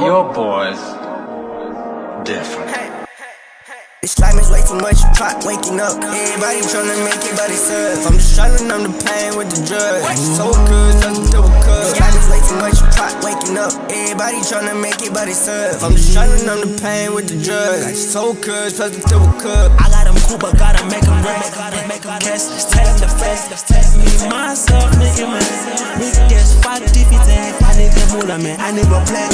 Your boy's different. This slime is way too much, try waking up. Everybody tryna make it, but it's up. I'm just tryna numb the pain with the drug. So good, such a double cup. Slime is way too much, try waking up. Everybody tryna make it, but it's up. I'm just tryna numb the pain with the drug. So good, such a double cup. I got them cool, but gotta make them rest. Make them guess, tell them the fest. Me, myself, nigga, man. Nigga, guess, fuck different. I need them all, man. I never play.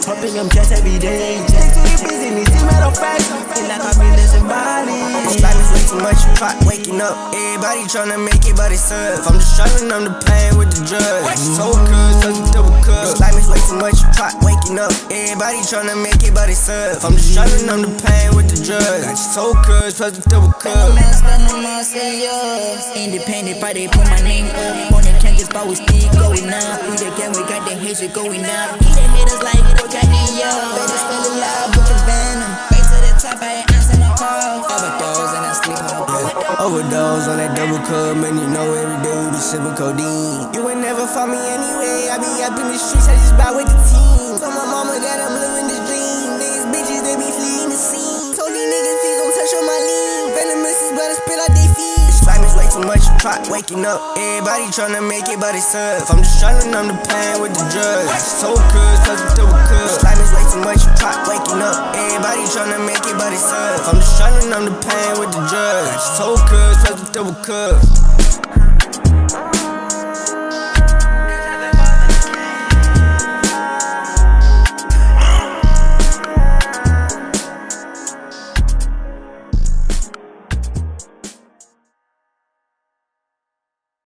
Popping them jets every day. Take to the business, see matter of fact. Feel like I'm in this body. This life is way too much, try waking up. Everybody tryna make it, but it's up. I'm just tryna numb the pain with the drug. So good, such a double cup. This life is way too much, try waking up. Everybody tryna make it, but it's up. I'm just tryna numb the pain with the drug. So good, such a double cup. Independent, but they put my name up. On the campus, but we still going up. We the gang, we got the haters going up. He the haters like, look at me, yo. Better spell it loud with the venom. Right to the top, I ain't answer my call. Overdose and I sleep on the bed. Overdose on that double cup, man, you know every day we be sipping codeine. You ain't never find me anyway, I be up in the streets, I just ride with the team. Told my mama that I'm living this dream. These bitches, they be fleeing the scene. Told these niggas, please don't touch on my lean. Venomous is about to spill out they feet. This slime is way too much, try waking up. Everybody tryna make it, but it's up. I'm just tryna numb the pain with the drug. So good, such a double cup. This slime is way too much, try waking up. Everybody tryna make it, but it's up. I'm just tryna numb the pain with the drug. So good, such a double cup.